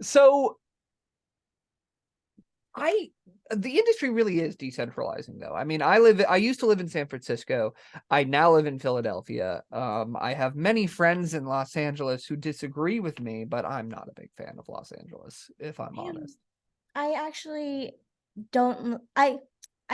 So I the industry really is decentralizing though. I mean, I used to live in San Francisco. I now live in Philadelphia. I have many friends in Los Angeles who disagree with me, but I'm not a big fan of Los Angeles, if I'm honest. I actually don't I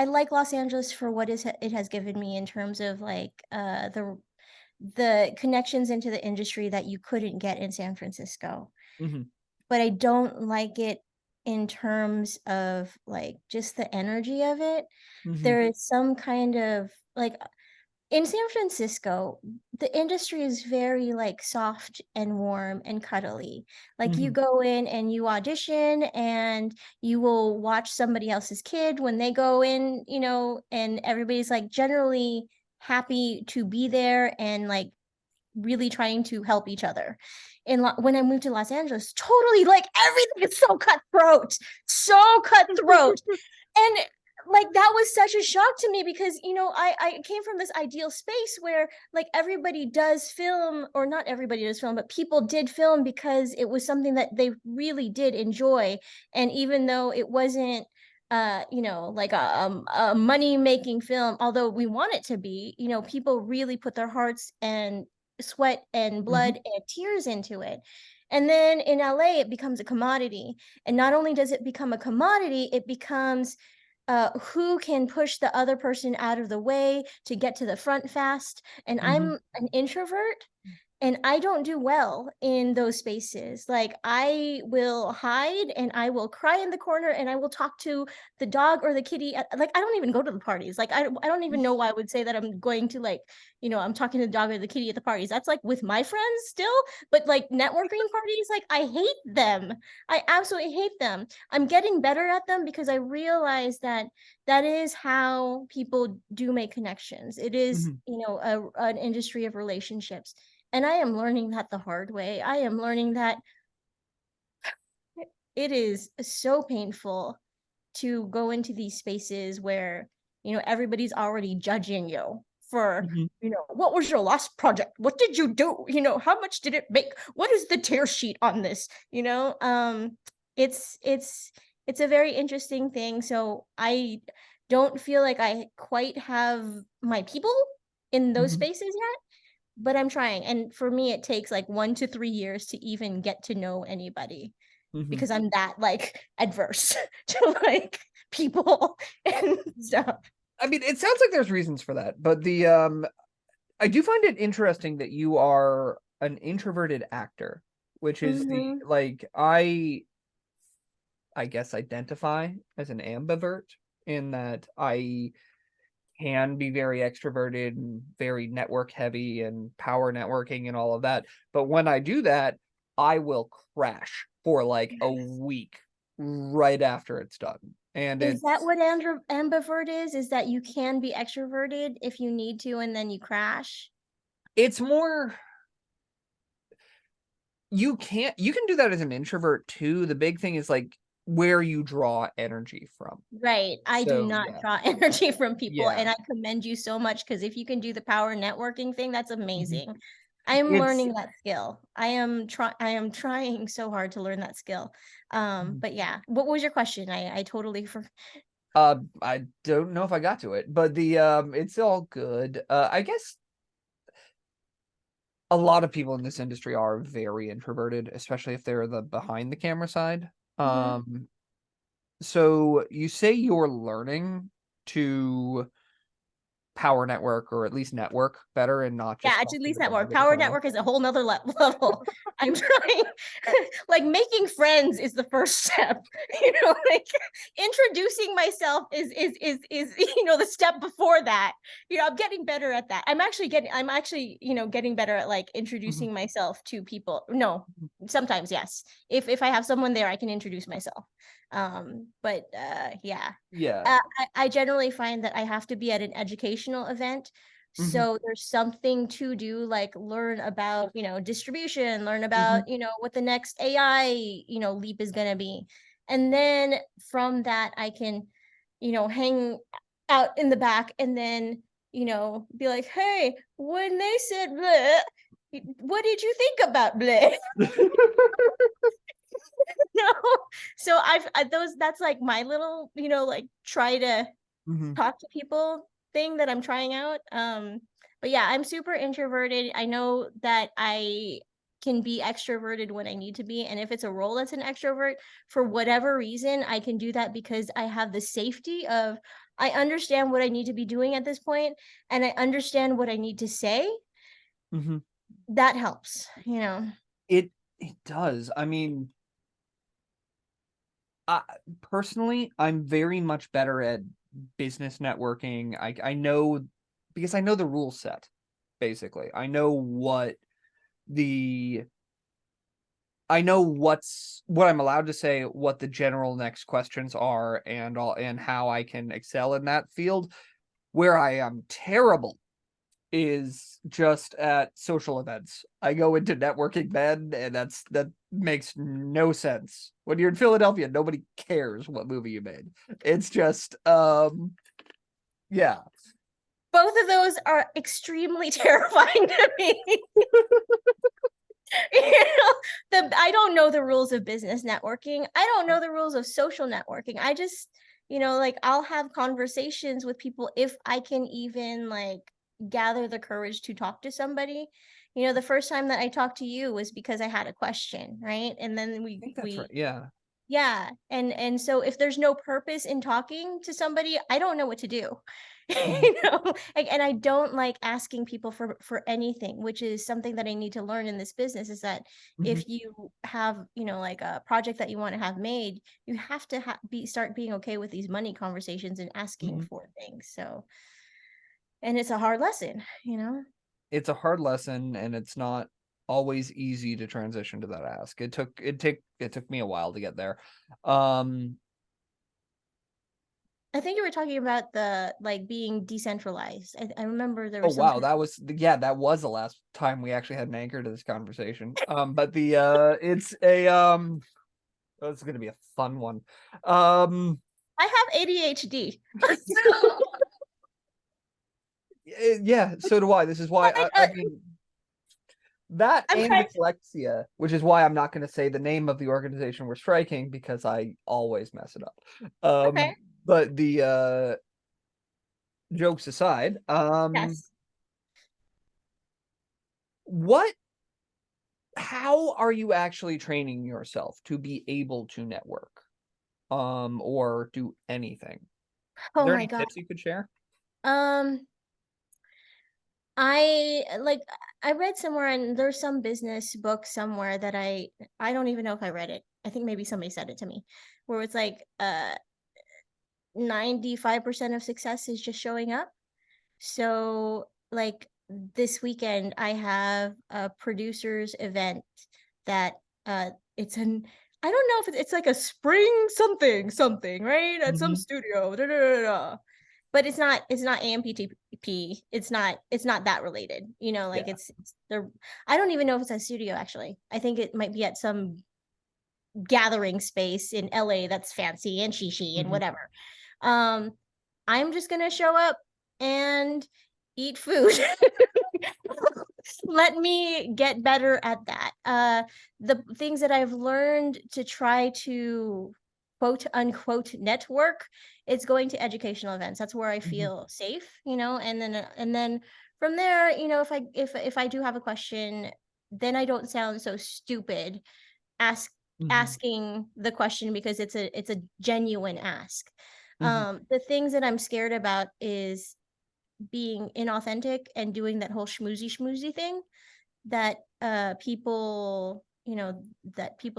like Los Angeles for what it has given me in terms of like the connections into the industry that you couldn't get in San Francisco. Hmm. But I don't like it in terms of like just the energy of it. Hmm. There is some kind of like in San Francisco, the industry is very like soft and warm and cuddly. Like you Hmm. go in and you audition and you will watch somebody else's kid when they go in, and everybody's like generally happy to be there and like really trying to help each other. When I moved to Los Angeles, totally like everything is so cutthroat. And like that was such a shock to me because I came from this ideal space where like everybody does film, or not everybody does film, but people did film because it was something that they really did enjoy. And even though it wasn't like a money making film, although we want it to be, people really put their hearts and sweat and blood Hmm. and tears into it. And then in LA, it becomes a commodity. And not only does it become a commodity, it becomes who can push the other person out of the way to get to the front fast. And Hmm. I'm an introvert, and I don't do well in those spaces. Like I will hide and I will cry in the corner and I will talk to the dog or the kitty. Like I don't even go to the parties. Like I don't even know why I would say that I'm going to like, I'm talking to the dog or the kitty at the parties. That's like with my friends still, but like networking parties, like I hate them. I absolutely hate them. I'm getting better at them because I realize that that is how people do make connections. It is, Hmm. an industry of relationships, and I am learning that the hard way. I am learning that it is so painful to go into these spaces where, everybody's already judging you for, Hmm. what was your last project? What did you do? How much did it make? What is the tear sheet on this? It's a very interesting thing. So I don't feel like I quite have my people in those Hmm. spaces yet, but I'm trying. And for me, it takes like 1 to 3 years to even get to know anybody Hmm. because I'm that like adverse to like people and stuff. I mean, it sounds like there's reasons for that, but I do find it interesting that you are an introverted actor, which is the Hmm. like I guess identify as an ambivert in that I can be very extroverted and very network heavy and power networking and all of that. But when I do that, I will crash for like a week right after it's done. And Is that it's what ambivert is? Is that you can be extroverted if you need to and then you crash? it's more you can do that as an introvert too. The big thing is like where you draw energy from. Right. I do So not yeah. draw energy from people, Yeah. and I commend you so much because if you can do the power networking thing, that's Mhm. amazing. I am It's learning that skill. I am trying so hard to learn that skill. But yeah, what was your question? I totally I don't know if I got to it, but the it's all good. I guess a lot of people in this industry are very introverted, especially if they're the behind the camera side. Mhm. Um, so you say you're learning to power network or at least network better and not Yeah, just it's talk at to least the network. dog or the Power cat. network is a whole nother level. I'm trying, like making friends is the first step. Like introducing myself is the step before that. I'm getting better at that. I'm actually getting better at like Mhm. introducing myself to people. No, sometimes yes. If I have someone there, I can introduce myself. But yeah. Yeah. I generally find that I have to be at an educational event, Mhm. so there's something to do, like learn about, distribution, learn Mhm. about, what the next AI, leap is going to be. And then from that, I can, hang out in the back and then, be like, hey, when they said bleh, what did you think about bleh? So that's like my little, like try to Mhm. talk to people thing that I'm trying out. But yeah, I'm super introverted. I know that I can be extroverted when I need to be. And if it's a role that's an extrovert, for whatever reason, I can do that because I have the safety of I understand what I need to be doing at this point and I understand what I need to say. Mhm. That helps. It does. I mean, I personally, I'm very much better at business networking. I know because I know the rule set, basically. The I know what I'm allowed to say, what the general next questions are, and how I can excel in that field. Where I am terrible is just at social events. I go into networking then, and that makes no sense. When you're in Philadelphia, nobody cares what movie you made. It's just, yeah. Both of those are extremely terrifying to me. You know, I don't know the rules of business networking. I don't know the rules of social networking. I just, like I'll have conversations with people if I can even like gather the courage to talk to somebody. The first time that I talked to you was because I had a question, right? And then I think that's right, yeah. yeah, and so if there's no purpose in talking to somebody, I don't know what to do. Mhm, And I don't like asking people for anything, which is something that I need to learn in this business is that mhm, if you have, like a project that you want to have made, you have to start being okay with these money conversations and asking mhm. for things. So, and it's a hard lesson. It's a hard lesson, and it's not always easy to transition to that ask. It took me a while to get there. Um, I think you were talking about the like being decentralized. I remember there Oh, was some wow, kind of that was the last time we actually had an anchor to this conversation. But it's oh, it's gonna be a fun one. Um, I have ADHD. yeah, so do I. This is why Like, I mean, that I'm and trying. dyslexia, which is why I'm not gonna say the name of the organization we're striking because I always mess it up. Okay. But the, jokes aside, Yes. what how are you actually training yourself to be able to network, or do anything? Is Oh there my any god. tips you could share? Um, I read somewhere, and there's some business book somewhere that I don't even know if I read it. I think maybe somebody said it to me, where it's like 95% of success is just showing up. So, like this weekend, I have a producers event that it's an I don't know if it's like a spring something something, right? At some Mhm, studio. Da, da, da, da. But it's not AMPTP. It's not that related. Like yeah, it's the I don't even know if it's a studio actually. I think it might be at some gathering space in LA that's fancy and shishi and mhm. whatever. Um, I'm just gonna show up and eat food. Let me get better at that. The things that I've learned to try to quote unquote network, it's going to educational events. That's where I Mhm, feel safe, and then from there, if I do have a question, then I don't sound so stupid ask mhm, asking the question because it's a genuine ask. mhm. The things that I'm scared about is being inauthentic and doing that whole schmoozy schmoozy thing that people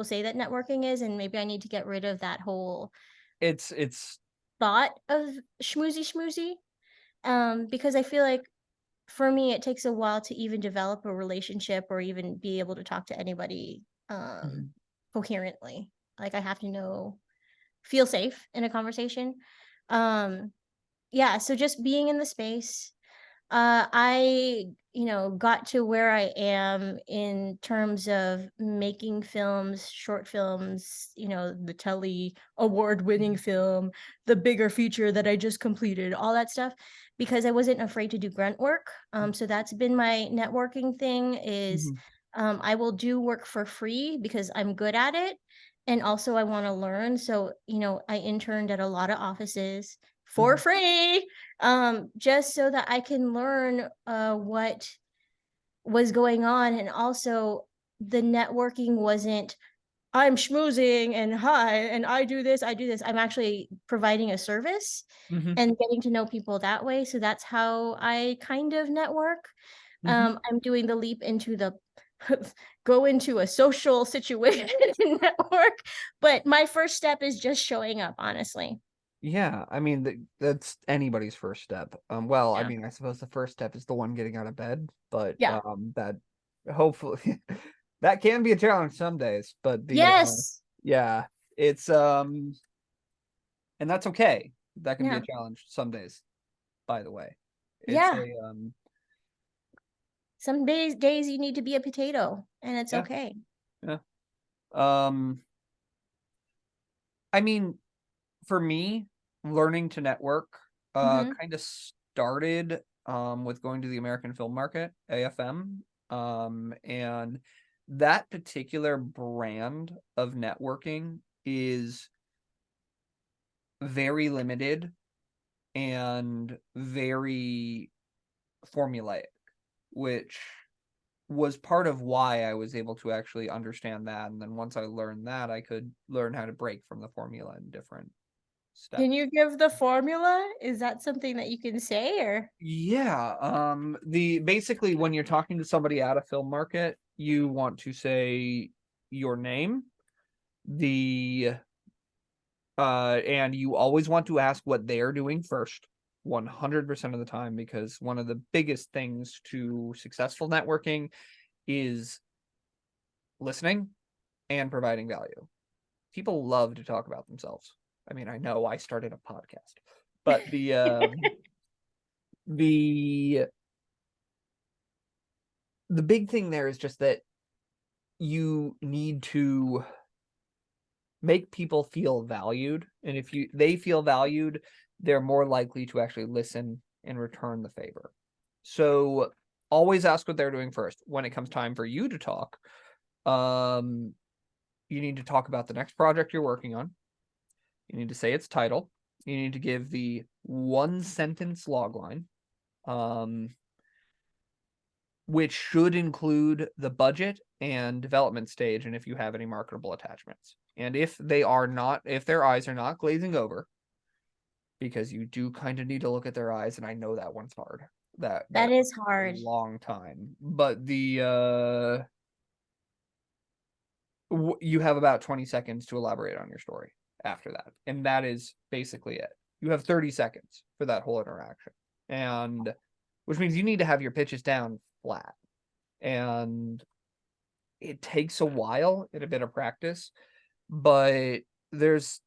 say that networking is, and maybe I need to get rid of that whole It's thought of schmoozy schmoozy. Because I feel like for me it takes a while to even develop a relationship or even be able to talk to anybody Mhm. coherently. Like I have to feel safe in a conversation. Um yeah, so just being in the space. I got to where I am in terms of making films, short films, the Telly award-winning Mhm, film, the bigger feature that I just completed, all that stuff, because I wasn't afraid to do grunt work. So that's been my networking thing is mhm. I will do work for free because I'm good at it. and also I want to learn. So, I interned at a lot of offices for Mhm. free, just so that I can learn what was going on. And also, the networking wasn't, I'm schmoozing and hi, and I do this, I do this. I'm actually providing a service Mhm. and getting to know people that way. So that's how I kind of network. Mhm. I'm doing the leap into the go into a social situation and network, but my first step is just showing up, honestly. Yeah, I mean that's anybody's first step. Well, I Yeah. mean, I suppose the first step is the one getting out of bed, but Yeah. that hopefully that can be a challenge some days, but Yes. yeah, it's and that's okay. That can be a Yeah. challenge some days, by the way. It's Yeah. a Some days you need to be a potato, and it's yeah, okay. yeah. Um I mean, for me, learning to network Mhm. kind of started with going to the American Film Market, AFM. And that particular brand of networking is very limited and very formulaic, which was part of why I was able to actually understand that. And then once I learned that, I could learn how to break from the formula in different Can steps. you give the formula? Is that something that you can say, or Yeah, the basically when you're talking to somebody at a film market, you want to say your name, the and you always want to ask what they're doing first, 100% of the time, because one of the biggest things to successful networking is listening and providing value. People love to talk about themselves. I mean, I know I started a podcast, but the the big thing there is just that you need to make people feel valued, and if they feel valued, they're more likely to actually listen and return the favor. So always ask what they're doing first. When it comes time for you to talk, um, you need to talk about the next project you're working on. You need to say its title. You need to give the one sentence logline. Um, which should include the budget and development stage, and if you have any marketable attachments. And if they are not, if their eyes are not glazing over, because you do kind of need to look at their eyes, and I know that one's hard. That that is takes a hard. long time. But you have about 20 seconds to elaborate on your story after that. And that is basically it. You have 30 seconds for that whole interaction. And which means you need to have your pitches down flat. And it takes a while and a bit of practice, but there's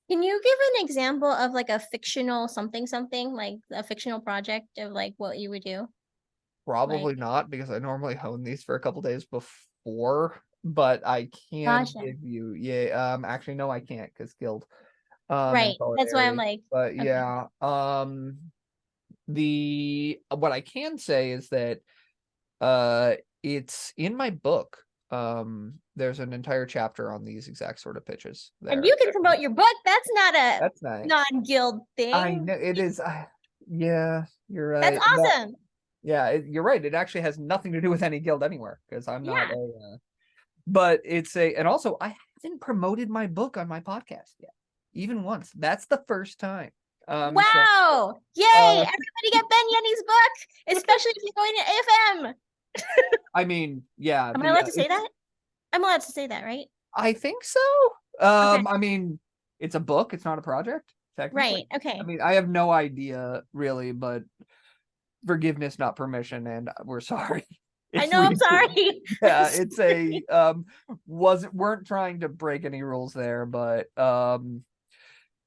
Can you give an example of, like, a fictional something something, like, a fictional project of, like, what you would do? Like, probably not because I normally hone these for a couple days before, but I can gotcha. give you actually no I can't because guild and Right. That's why I'm culinary. like, But okay. yeah, the what I can say is that uh it's in my book. There's an entire chapter on these exact sort of pitches And there. you can promote your book. That's not a That's nice. non-guild I thing. know it is. Yeah, you're That's right. awesome. Yeah, you're right. It actually has nothing to do with any guild anywhere because I'm not Yeah. a. But it's a, and also I haven't promoted my book on my podcast yet, even once. That's the first time. So Wow. Yay. uh, Everybody get Ben Yenny's book, especially if you're going to AFM. I mean, yeah, Am I allowed to say that? I'm allowed to say that, right? I think so. Okay. I mean, it's a book. It's not a project, technically. Right. I Okay. mean, I have no idea really, but forgiveness, not permission, and we're sorry I if know, I'm we did. sorry. I'm Yeah, it's sorry. a weren't trying to break any rules there, but